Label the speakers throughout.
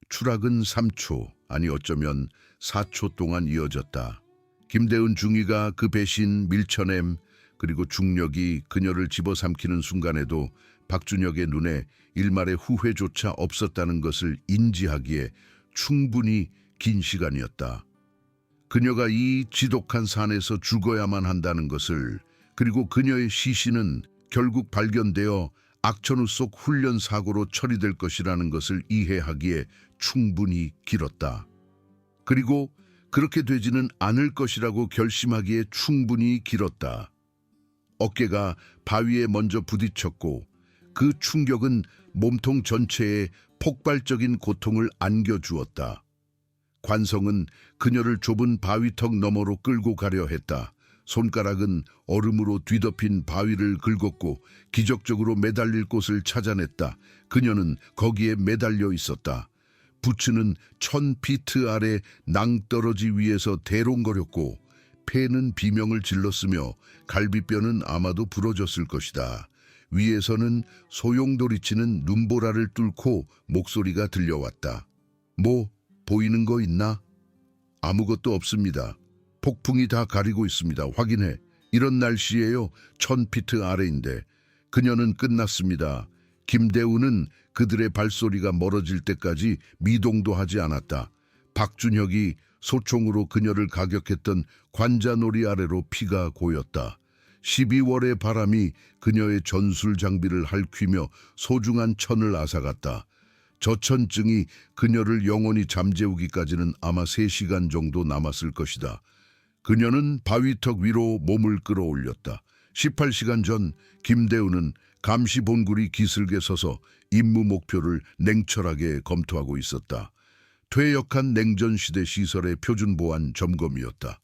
Speaker 1: 추락은 3초, 아니 어쩌면 4초 동안 이어졌다. 김대훈 중위가 그 배신, 밀쳐냄, 그리고 중력이 그녀를 집어삼키는 순간에도 박준혁의 눈에 일말의 후회조차 없었다는 것을 인지하기에 충분히 긴 시간이었다. 그녀가 이 지독한 산에서 죽어야만 한다는 것을, 그리고 그녀의 시신은 결국 발견되어 악천후 속 훈련 사고로 처리될 것이라는 것을 이해하기에 충분히 길었다. 그리고 그렇게 되지는 않을 것이라고 결심하기에 충분히 길었다. 어깨가 바위에 먼저 부딪혔고 그 충격은 몸통 전체에 폭발적인 고통을 안겨주었다. 관성은 그녀를 좁은 바위턱 너머로 끌고 가려 했다. 손가락은 얼음으로 뒤덮인 바위를 긁었고 기적적으로 매달릴 곳을 찾아냈다. 그녀는 거기에 매달려 있었다. 부츠는 1000피트 아래 낭떠러지 위에서 대롱거렸고 폐는 비명을 질렀으며 갈비뼈는 아마도 부러졌을 것이다. 위에서는 소용돌이치는 눈보라를 뚫고 목소리가 들려왔다. 뭐 보이는 거 있나? 아무것도 없습니다. 폭풍이 다 가리고 있습니다. 확인해. 이런 날씨에요. 1000피트 아래인데. 그녀는 끝났습니다. 김대훈은 그들의 발소리가 멀어질 때까지 미동도 하지 않았다. 박준혁이 소총으로 그녀를 가격했던 관자놀이 아래로 피가 고였다. 12월의 바람이 그녀의 전술 장비를 핥히며 소중한 천을 앗아갔다. 저천증이 그녀를 영원히 잠재우기까지는 아마 3시간 정도 남았을 것이다. 그녀는 바위턱 위로 몸을 끌어올렸다. 18시간 전 김대훈은 감시 본굴이 기슭에 서서 임무 목표를 냉철하게 검토하고 있었다. 퇴역한 냉전시대 시설의 표준보안 점검이었다.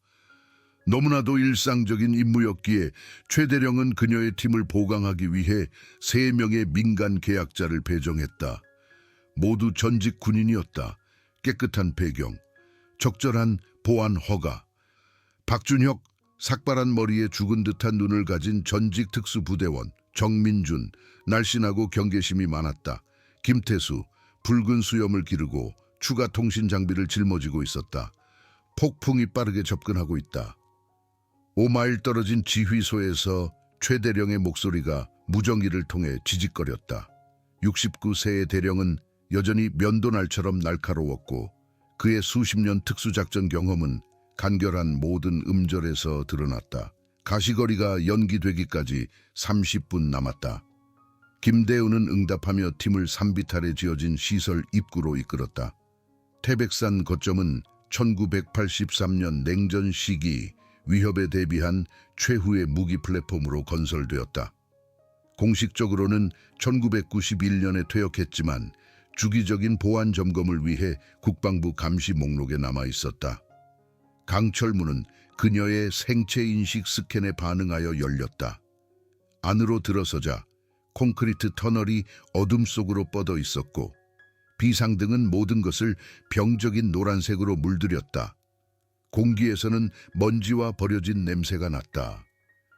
Speaker 1: 너무나도 일상적인 임무였기에 최대령은 그녀의 팀을 보강하기 위해 3명의 민간 계약자를 배정했다. 모두 전직 군인이었다. 깨끗한 배경, 적절한 보안 허가. 박준혁, 삭발한 머리에 죽은 듯한 눈을 가진 전직 특수부대원, 정민준, 날씬하고 경계심이 많았다. 김태수, 붉은 수염을 기르고 추가 통신 장비를 짊어지고 있었다. 폭풍이 빠르게 접근하고 있다. 5마일 떨어진 지휘소에서 최대령의 목소리가 무전기를 통해 지직거렸다. 69세의 대령은 여전히 면도날처럼 날카로웠고 그의 수십 년 특수작전 경험은 간결한 모든 음절에서 드러났다. 가시거리가 연기되기까지 30분 남았다. 김대훈은 응답하며 팀을 산비탈에 지어진 시설 입구로 이끌었다. 태백산 거점은 1983년 냉전 시기 위협에 대비한 최후의 무기 플랫폼으로 건설되었다. 공식적으로는 1991년에 퇴역했지만 주기적인 보안 점검을 위해 국방부 감시 목록에 남아 있었다. 강철문은 그녀의 생체인식 스캔에 반응하여 열렸다. 안으로 들어서자 콘크리트 터널이 어둠 속으로 뻗어 있었고 비상등은 모든 것을 병적인 노란색으로 물들였다. 공기에서는 먼지와 버려진 냄새가 났다.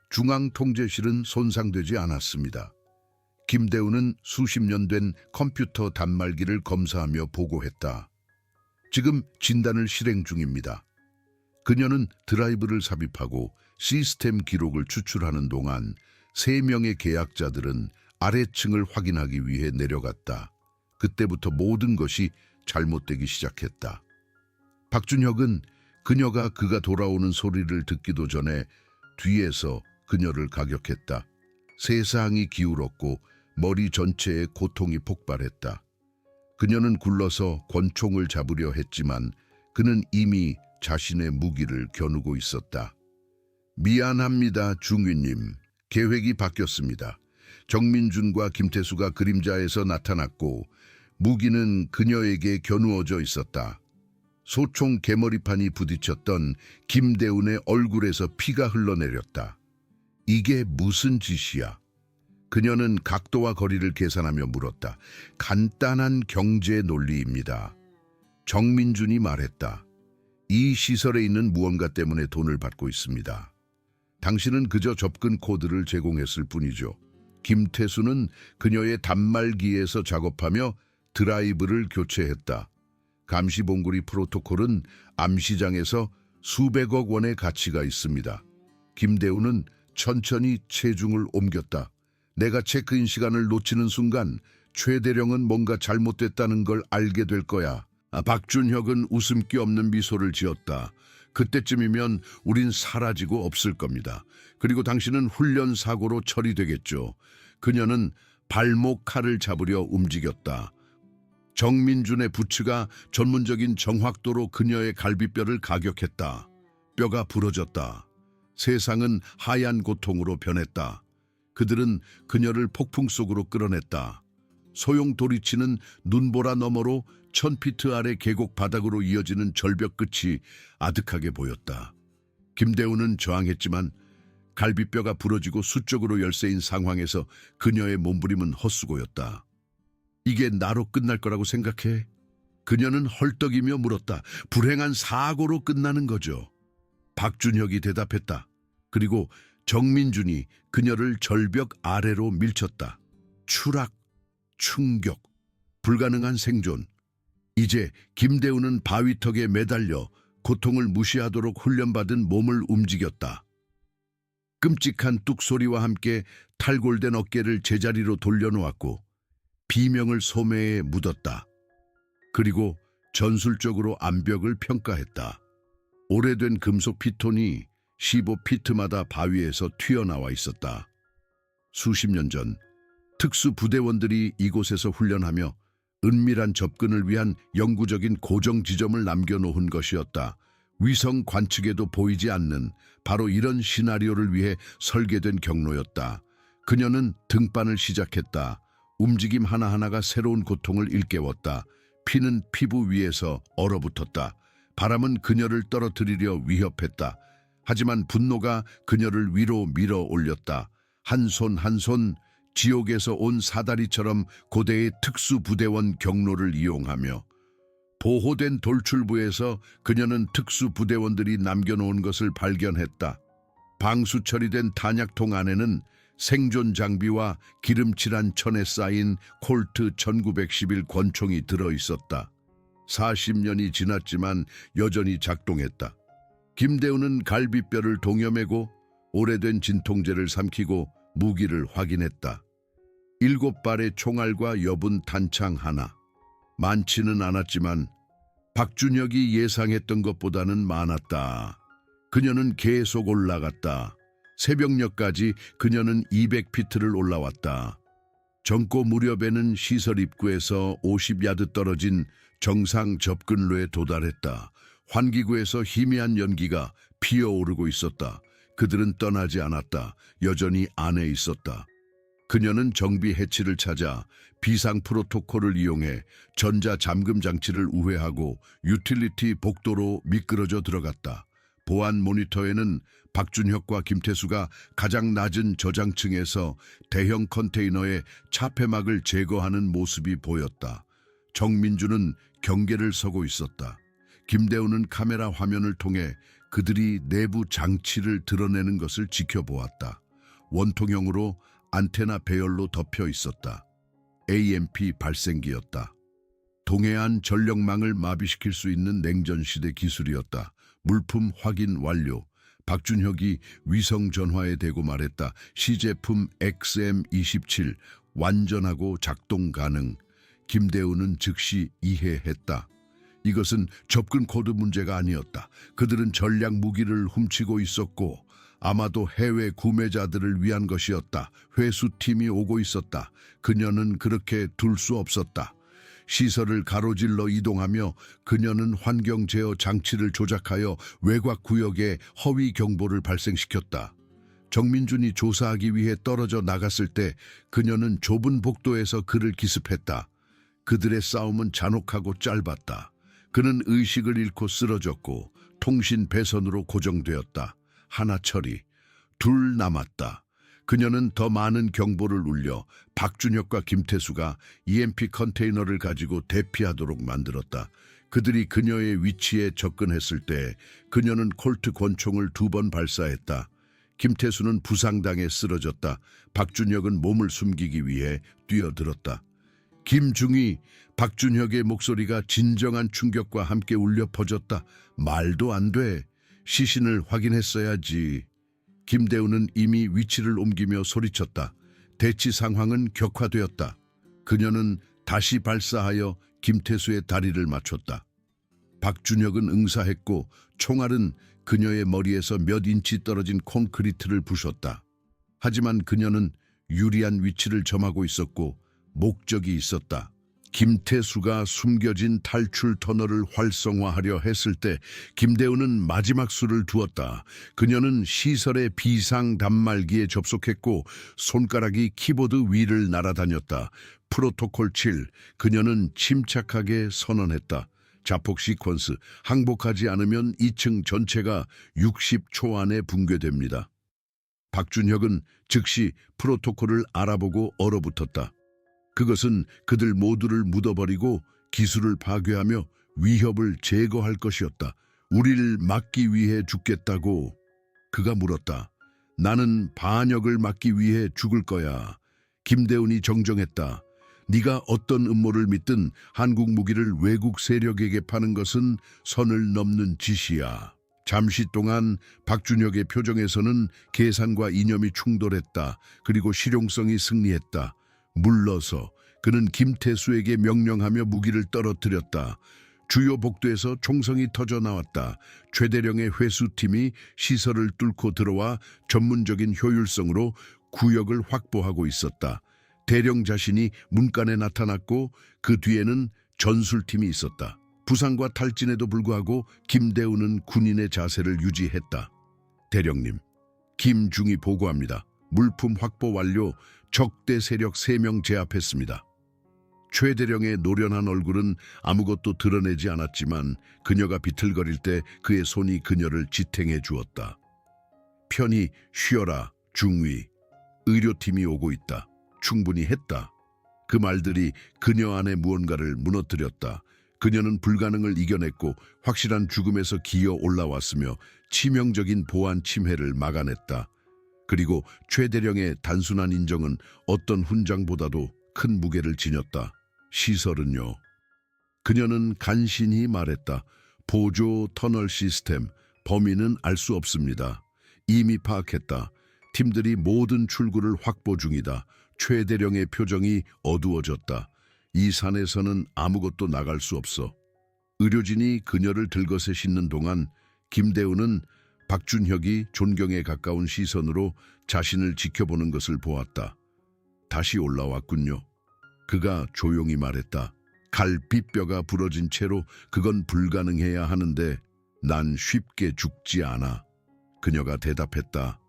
Speaker 1: 중앙통제실은 손상되지 않았습니다. 김대훈은 수십 년 된 컴퓨터 단말기를 검사하며 보고했다. 지금 진단을 실행 중입니다. 그녀는 드라이브를 삽입하고 시스템 기록을 추출하는 동안 3명의 계약자들은 아래층을 확인하기 위해 내려갔다. 그때부터 모든 것이 잘못되기 시작했다. 박준혁은 그가 돌아오는 소리를 듣기도 전에 뒤에서 그녀를 가격했다. 세상이 기울었고 머리 전체에 고통이 폭발했다. 그녀는 굴러서 권총을 잡으려 했지만 그는 이미 자신의 무기를 겨누고 있었다. 미안합니다, 중위님. 계획이 바뀌었습니다. 정민준과 김태수가 그림자에서 나타났고 무기는 그녀에게 겨누어져 있었다. 소총 개머리판이 부딪혔던 김대훈의 얼굴에서 피가 흘러내렸다. 이게 무슨 짓이야? 그녀는 각도와 거리를 계산하며 물었다. 간단한 경제 논리입니다. 정민준이 말했다. 이 시설에 있는 무언가 때문에 돈을 받고 있습니다. 당신은 그저 접근 코드를 제공했을 뿐이죠. 김태수는 그녀의 단말기에서 작업하며 드라이브를 교체했다. 감시봉구리 프로토콜은 암시장에서 수백억 원의 가치가 있습니다. 김대우는 천천히 체중을 옮겼다. 내가 체크인 시간을 놓치는 순간 최대령은 뭔가 잘못됐다는 걸 알게 될 거야. 박준혁은 웃음기 없는 미소를 지었다. 그때쯤이면 우린 사라지고 없을 겁니다. 그리고 당신은 훈련 사고로 처리되겠죠. 그녀는 발목 칼을 잡으려 움직였다. 정민준의 부츠가 전문적인 정확도로 그녀의 갈비뼈를 가격했다. 뼈가 부러졌다. 세상은 하얀 고통으로 변했다. 그들은 그녀를 폭풍 속으로 끌어냈다. 소용돌이치는 눈보라 너머로 1000피트 아래 계곡 바닥으로 이어지는 절벽 끝이 아득하게 보였다. 김대우는 저항했지만 갈비뼈가 부러지고 수적으로 열세인 상황에서 그녀의 몸부림은 헛수고였다. 이게 나로 끝날 거라고 생각해? 그녀는 헐떡이며 물었다. 불행한 사고로 끝나는 거죠. 박준혁이 대답했다. 그리고 정민준이 그녀를 절벽 아래로 밀쳤다. 추락, 충격, 불가능한 생존. 이제 김대우는 바위턱에 매달려 고통을 무시하도록 훈련받은 몸을 움직였다. 끔찍한 뚝소리와 함께 탈골된 어깨를 제자리로 돌려놓았고 비명을 소매에 묻었다. 그리고 전술적으로 암벽을 평가했다. 오래된 금속 피톤이 15피트마다 바위에서 튀어나와 있었다. 수십 년 전 특수부대원들이 이곳에서 훈련하며 은밀한 접근을 위한 영구적인 고정 지점을 남겨놓은 것이었다. 위성 관측에도 보이지 않는 바로 이런 시나리오를 위해 설계된 경로였다. 그녀는 등반을 시작했다. 움직임 하나하나가 새로운 고통을 일깨웠다. 피는 피부 위에서 얼어붙었다. 바람은 그녀를 떨어뜨리려 위협했다. 하지만 분노가 그녀를 위로 밀어 올렸다. 한 손 한 손 지옥에서 온 사다리처럼 고대의 특수부대원 경로를 이용하며 보호된 돌출부에서 그녀는 특수부대원들이 남겨놓은 것을 발견했다. 방수 처리된 탄약통 안에는 생존 장비와 기름칠한 천에 쌓인 콜트 1911 권총이 들어있었다. 40년이 지났지만 여전히 작동했다. 김대우는 갈비뼈를 동여매고 오래된 진통제를 삼키고 무기를 확인했다. 7발의 총알과 여분 탄창 하나. 많지는 않았지만 박준혁이 예상했던 것보다는 많았다. 그녀는 계속 올라갔다. 새벽녘까지 그녀는 200피트를 올라왔다. 정고 무렵에는 시설 입구에서 50야드 떨어진 정상 접근로에 도달했다. 환기구에서 희미한 연기가 피어오르고 있었다. 그들은 떠나지 않았다. 여전히 안에 있었다. 그녀는 정비 해치를 찾아 비상 프로토콜을 이용해 전자 잠금 장치를 우회하고 유틸리티 복도로 미끄러져 들어갔다. 보안 모니터에는 박준혁과 김태수가 가장 낮은 저장층에서 대형 컨테이너의 차폐막을 제거하는 모습이 보였다. 정민주는 경계를 서고 있었다. 김대우는 카메라 화면을 통해 그들이 내부 장치를 드러내는 것을 지켜보았다. 원통형으로 안테나 배열로 덮여 있었다. AMP 발생기였다. 동해안 전력망을 마비시킬 수 있는 냉전시대 기술이었다. 물품 확인 완료. 박준혁이 위성 전화에 대고 말했다. 시제품 XM27 완전하고 작동 가능. 김대우는 즉시 이해했다. 이것은 접근 코드 문제가 아니었다. 그들은 전략 무기를 훔치고 있었고 아마도 해외 구매자들을 위한 것이었다. 회수팀이 오고 있었다. 그녀는 그렇게 둘 수 없었다. 시설을 가로질러 이동하며 그녀는 환경 제어 장치를 조작하여 외곽 구역에 허위 경보를 발생시켰다. 정민준이 조사하기 위해 떨어져 나갔을 때 그녀는 좁은 복도에서 그를 기습했다. 그들의 싸움은 잔혹하고 짧았다. 그는 의식을 잃고 쓰러졌고 통신 배선으로 고정되었다. 하나 처리, 둘 남았다. 그녀는 더 많은 경보를 울려 박준혁과 김태수가 EMP 컨테이너를 가지고 대피하도록 만들었다. 그들이 그녀의 위치에 접근했을 때 그녀는 콜트 권총을 2번 발사했다. 김태수는 부상당해 쓰러졌다. 박준혁은 몸을 숨기기 위해 뛰어들었다. 김중희, 박준혁의 목소리가 진정한 충격과 함께 울려 퍼졌다. 말도 안 돼. 시신을 확인했어야지. 김대우는 이미 위치를 옮기며 소리쳤다. 대치 상황은 격화되었다. 그녀는 다시 발사하여 김태수의 다리를 맞췄다. 박준혁은 응사했고 총알은 그녀의 머리에서 몇 인치 떨어진 콘크리트를 부쉈다. 하지만 그녀는 유리한 위치를 점하고 있었고 목적이 있었다. 김태수가 숨겨진 탈출 터널을 활성화하려 했을 때 김대우는 마지막 수를 두었다. 그녀는 시설의 비상 단말기에 접속했고 손가락이 키보드 위를 날아다녔다. 프로토콜 7. 그녀는 침착하게 선언했다. 자폭 시퀀스. 항복하지 않으면 2층 전체가 60초 안에 붕괴됩니다. 박준혁은 즉시 프로토콜을 알아보고 얼어붙었다. 그것은 그들 모두를 묻어버리고 기술을 파괴하며 위협을 제거할 것이었다. 우리를 막기 위해 죽겠다고. 그가 물었다. 나는 반역을 막기 위해 죽을 거야. 김대훈이 정정했다. 네가 어떤 음모를 믿든 한국 무기를 외국 세력에게 파는 것은 선을 넘는 짓이야. 잠시 동안 박준혁의 표정에서는 계산과 이념이 충돌했다. 그리고 실용성이 승리했다. 물러서 그는 김태수에게 명령하며 무기를 떨어뜨렸다. 주요 복도에서 총성이 터져 나왔다. 최대령의 회수팀이 시설을 뚫고 들어와 전문적인 효율성으로 구역을 확보하고 있었다. 대령 자신이 문간에 나타났고 그 뒤에는 전술팀이 있었다. 부상과 탈진에도 불구하고 김대우는 군인의 자세를 유지했다. 대령님, 김중희 보고합니다. 물품 확보 완료. 적대 세력 3명 제압했습니다. 최대령의 노련한 얼굴은 아무것도 드러내지 않았지만 그녀가 비틀거릴 때 그의 손이 그녀를 지탱해 주었다. 편히 쉬어라, 중위. 의료팀이 오고 있다. 충분히 했다. 그 말들이 그녀 안에 무언가를 무너뜨렸다. 그녀는 불가능을 이겨냈고 확실한 죽음에서 기어 올라왔으며 치명적인 보안 침해를 막아냈다. 그리고 최대령의 단순한 인정은 어떤 훈장보다도 큰 무게를 지녔다. 시설은요. 그녀는 간신히 말했다. 보조 터널 시스템, 범인은 알 수 없습니다. 이미 파악했다. 팀들이 모든 출구를 확보 중이다. 최대령의 표정이 어두워졌다. 이 산에서는 아무것도 나갈 수 없어. 의료진이 그녀를 들것에 싣는 동안 김대우는 박준혁이 존경에 가까운 시선으로 자신을 지켜보는 것을 보았다. 다시 올라왔군요. 그가 조용히 말했다. 갈비뼈가 부러진 채로 그건 불가능해야 하는데 난 쉽게 죽지 않아. 그녀가 대답했다.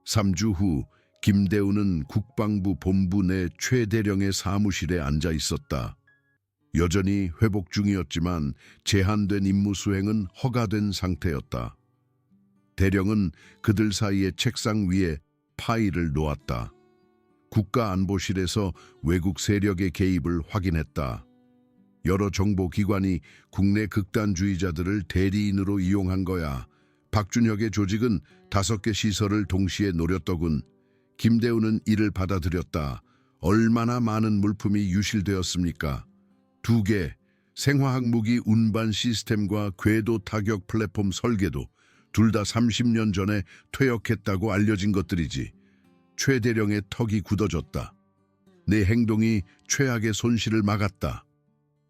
Speaker 1: 3주 후 김대우는 국방부 본부 내 최대령의 사무실에 앉아 있었다. 여전히 회복 중이었지만 제한된 임무 수행은 허가된 상태였다. 대령은 그들 사이의 책상 위에 파일을 놓았다. 국가안보실에서 외국 세력의 개입을 확인했다. 여러 정보기관이 국내 극단주의자들을 대리인으로 이용한 거야. 박준혁의 조직은 5개 시설을 동시에 노렸더군. 김대우는 이를 받아들였다. 얼마나 많은 물품이 유실되었습니까? 2개, 생화학 무기 운반 시스템과 궤도 타격 플랫폼 설계도 둘 다 30년 전에 퇴역했다고 알려진 것들이지. 최대령의 턱이 굳어졌다. 내 행동이 최악의 손실을 막았다.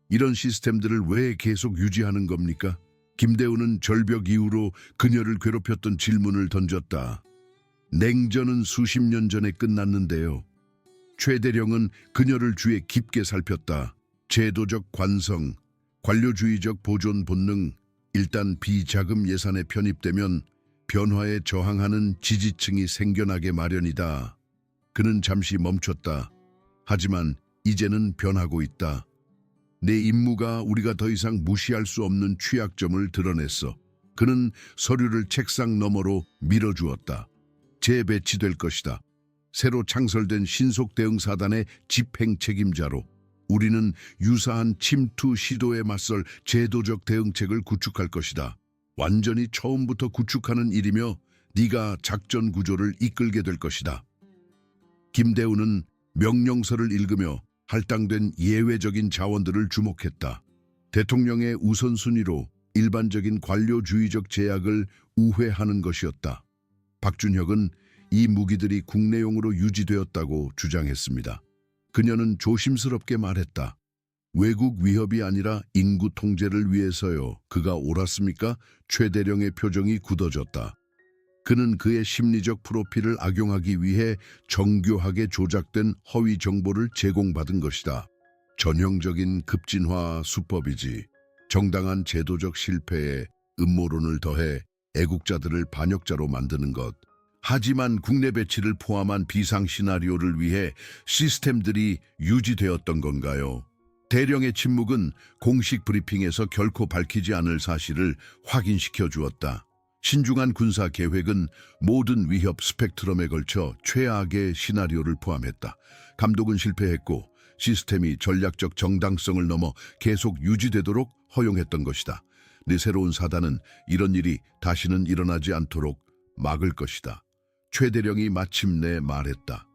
Speaker 1: 이런 시스템들을 왜 계속 유지하는 겁니까? 김대우는 절벽 이후로 그녀를 괴롭혔던 질문을 던졌다. 냉전은 수십 년 전에 끝났는데요. 최대령은 그녀를 주에 깊게 살폈다. 제도적 관성, 관료주의적 보존 본능, 일단 비자금 예산에 편입되면 변화에 저항하는 지지층이 생겨나게 마련이다. 그는 잠시 멈췄다. 하지만 이제는 변하고 있다. 내 임무가 우리가 더 이상 무시할 수 없는 취약점을 드러냈어. 그는 서류를 책상 너머로 밀어주었다. 재배치될 것이다. 새로 창설된 신속대응사단의 집행 책임자로 우리는 유사한 침투 시도에 맞설 제도적 대응책을 구축할 것이다. 완전히 처음부터 구축하는 일이며 네가 작전 구조를 이끌게 될 것이다. 김대우는 명령서를 읽으며 할당된 예외적인 자원들을 주목했다. 대통령의 우선순위로 일반적인 관료주의적 제약을 우회하는 것이었다. 박준혁은 이 무기들이 국내용으로 유지되었다고 주장했습니다. 그녀는 조심스럽게 말했다. 외국 위협이 아니라 인구 통제를 위해서요. 그가 옳았습니까? 최대령의 표정이 굳어졌다. 그는 그의 심리적 프로필을 악용하기 위해 정교하게 조작된 허위 정보를 제공받은 것이다. 전형적인 급진화 수법이지. 정당한 제도적 실패에 음모론을 더해 애국자들을 반역자로 만드는 것. 하지만 국내 배치를 포함한 비상 시나리오를 위해 시스템들이 유지되었던 건가요? 대령의 침묵은 공식 브리핑에서 결코 밝히지 않을 사실을 확인시켜 주었다. 신중한 군사 계획은 모든 위협 스펙트럼에 걸쳐 최악의 시나리오를 포함했다. 감독은 실패했고 시스템이 전략적 정당성을 넘어 계속 유지되도록 허용했던 것이다. 네 새로운 사단은 이런 일이 다시는 일어나지 않도록 막을 것이다. 최대령이 마침내 말했다.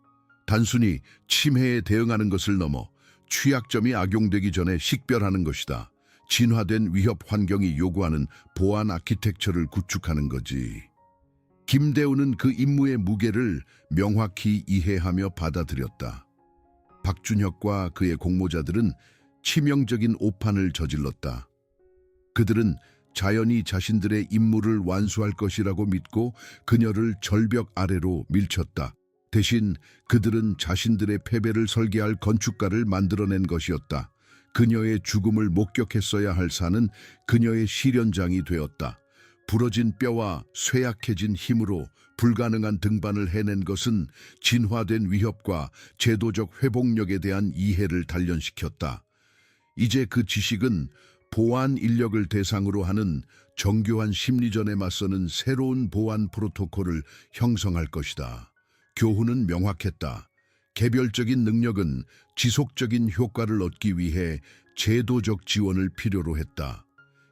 Speaker 1: 단순히 침해에 대응하는 것을 넘어 취약점이 악용되기 전에 식별하는 것이다. 진화된 위협 환경이 요구하는 보안 아키텍처를 구축하는 거지. 김대우는 그 임무의 무게를 명확히 이해하며 받아들였다. 박준혁과 그의 공모자들은 치명적인 오판을 저질렀다. 그들은 자연히 자신들의 임무를 완수할 것이라고 믿고 그녀를 절벽 아래로 밀쳤다. 대신 그들은 자신들의 패배를 설계할 건축가를 만들어낸 것이었다. 그녀의 죽음을 목격했어야 할 산은 그녀의 실현장이 되었다. 부러진 뼈와 쇠약해진 힘으로 불가능한 등반을 해낸 것은 진화된 위협과 제도적 회복력에 대한 이해를 단련시켰다. 이제 그 지식은 보안 인력을 대상으로 하는 정교한 심리전에 맞서는 새로운 보안 프로토콜을 형성할 것이다. 교훈은 명확했다. 개별적인 능력은 지속적인 효과를 얻기 위해 제도적 지원을 필요로 했다.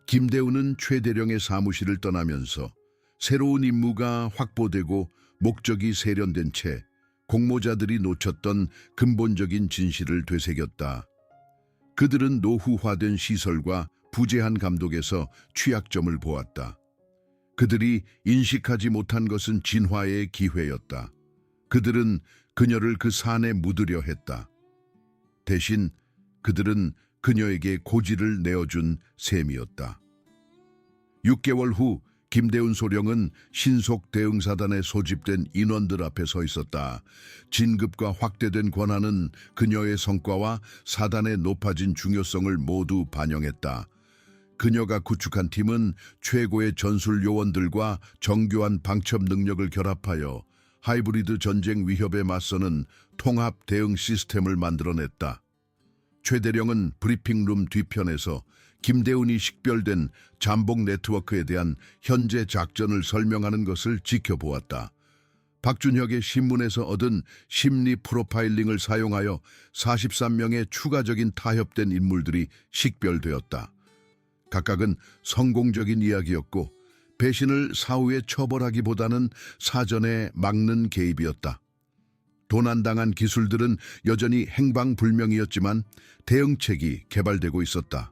Speaker 1: 김대우는 최대령의 사무실을 떠나면서 새로운 임무가 확보되고 목적이 세련된 채 공모자들이 놓쳤던 근본적인 진실을 되새겼다. 그들은 노후화된 시설과 부재한 감독에서 취약점을 보았다. 그들이 인식하지 못한 것은 진화의 기회였다. 그들은 그녀를 그 산에 묻으려 했다. 대신 그들은 그녀에게 고지를 내어준 셈이었다. 6개월 후 김대운 소령은 신속 대응사단에 소집된 인원들 앞에 서 있었다. 진급과 확대된 권한은 그녀의 성과와 사단의 높아진 중요성을 모두 반영했다. 그녀가 구축한 팀은 최고의 전술 요원들과 정교한 방첩 능력을 결합하여 하이브리드 전쟁 위협에 맞서는 통합 대응 시스템을 만들어냈다. 최대령은 브리핑룸 뒤편에서 김대운이 식별된 잠복 네트워크에 대한 현재 작전을 설명하는 것을 지켜보았다. 박준혁의 신문에서 얻은 심리 프로파일링을 사용하여 43명의 추가적인 타협된 인물들이 식별되었다. 각각은 성공적인 이야기였고 배신을 사후에 처벌하기보다는 사전에 막는 개입이었다. 도난당한 기술들은 여전히 행방불명이었지만 대응책이 개발되고 있었다.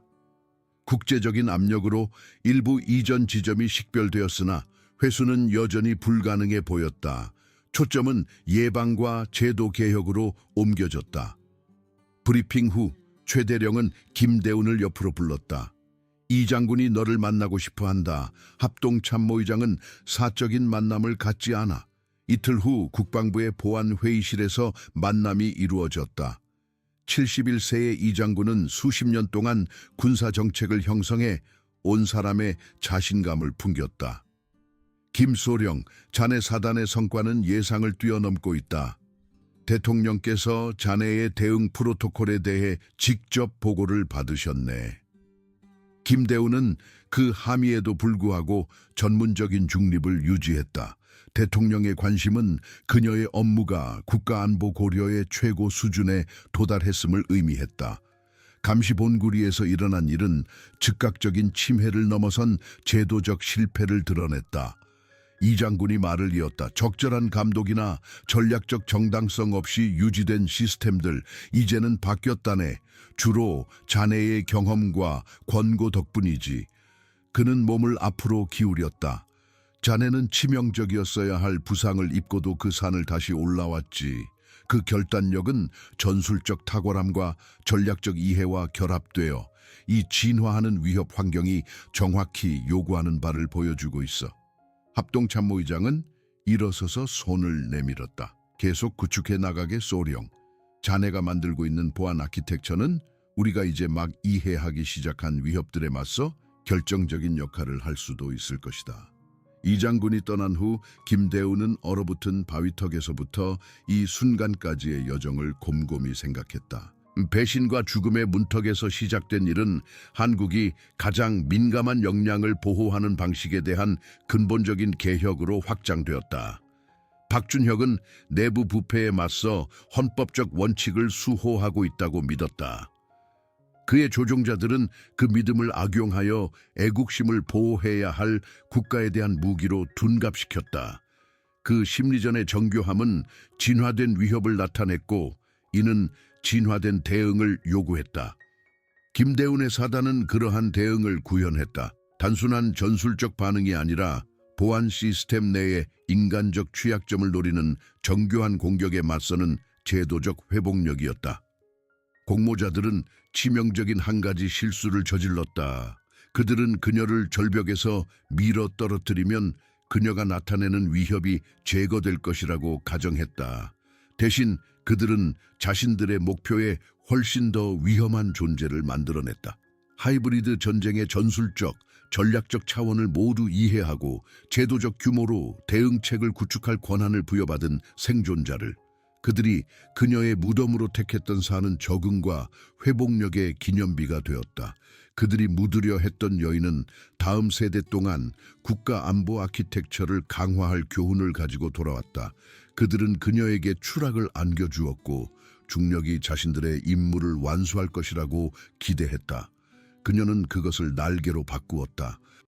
Speaker 1: 국제적인 압력으로 일부 이전 지점이 식별되었으나 회수는 여전히 불가능해 보였다. 초점은 예방과 제도 개혁으로 옮겨졌다. 브리핑 후 최대령은 김대운을 옆으로 불렀다. 이 장군이 너를 만나고 싶어 한다. 합동참모의장은 사적인 만남을 갖지 않아. 이틀 후 국방부의 보안회의실에서 만남이 이루어졌다. 71세의 이 장군은 수십 년 동안 군사정책을 형성해 온 사람의 자신감을 풍겼다. 김소령, 자네 사단의 성과는 예상을 뛰어넘고 있다. 대통령께서 자네의 대응 프로토콜에 대해 직접 보고를 받으셨네. 김대우는 그 함의에도 불구하고 전문적인 중립을 유지했다. 대통령의 관심은 그녀의 업무가 국가안보 고려의 최고 수준에 도달했음을 의미했다. 감시본구리에서 일어난 일은 즉각적인 침해를 넘어선 제도적 실패를 드러냈다. 이 장군이 말을 이었다. 적절한 감독이나 전략적 정당성 없이 유지된 시스템들 이제는 바뀌었다네. 주로 자네의 경험과 권고 덕분이지. 그는 몸을 앞으로 기울였다. 자네는 치명적이었어야 할 부상을 입고도 그 산을 다시 올라왔지. 그 결단력은 전술적 탁월함과 전략적 이해와 결합되어 이 진화하는 위협 환경이 정확히 요구하는 바를 보여주고 있어. 합동참모의장은 일어서서 손을 내밀었다. 계속 구축해 나가게 소령. 자네가 만들고 있는 보안 아키텍처는 우리가 이제 막 이해하기 시작한 위협들에 맞서 결정적인 역할을 할 수도 있을 것이다. 이 장군이 떠난 후 김대우는 얼어붙은 바위턱에서부터 이 순간까지의 여정을 곰곰이 생각했다. 배신과 죽음의 문턱에서 시작된 일은 한국이 가장 민감한 역량을 보호하는 방식에 대한 근본적인 개혁으로 확장되었다. 박준혁은 내부 부패에 맞서 헌법적 원칙을 수호하고 있다고 믿었다. 그의 조종자들은 그 믿음을 악용하여 애국심을 보호해야 할 국가에 대한 무기로 둔갑시켰다. 그 심리전의 정교함은 진화된 위협을 나타냈고 이는 진화된 대응을 요구했다. 김대운의 사단은 그러한 대응을 구현했다. 단순한 전술적 반응이 아니라 보안 시스템 내의 인간적 취약점을 노리는 정교한 공격에 맞서는 제도적 회복력이었다. 공모자들은 치명적인 한 가지 실수를 저질렀다. 그들은 그녀를 절벽에서 밀어 떨어뜨리면 그녀가 나타내는 위협이 제거될 것이라고 가정했다. 대신 그들은 자신들의 목표에 훨씬 더 위험한 존재를 만들어냈다. 하이브리드 전쟁의 전술적, 전략적 차원을 모두 이해하고 제도적 규모로 대응책을 구축할 권한을 부여받은 생존자를, 그들이 그녀의 무덤으로 택했던 산은 적응과 회복력의 기념비가 되었다. 그들이 묻으려 했던 여인은 다음 세대 동안 국가 안보 아키텍처를 강화할 교훈을 가지고 돌아왔다. 그들은 그녀에게 추락을 안겨주었고 중력이 자신들의 임무를 완수할 것이라고 기대했다. 그녀는 그것을 날개로 바꾸었다.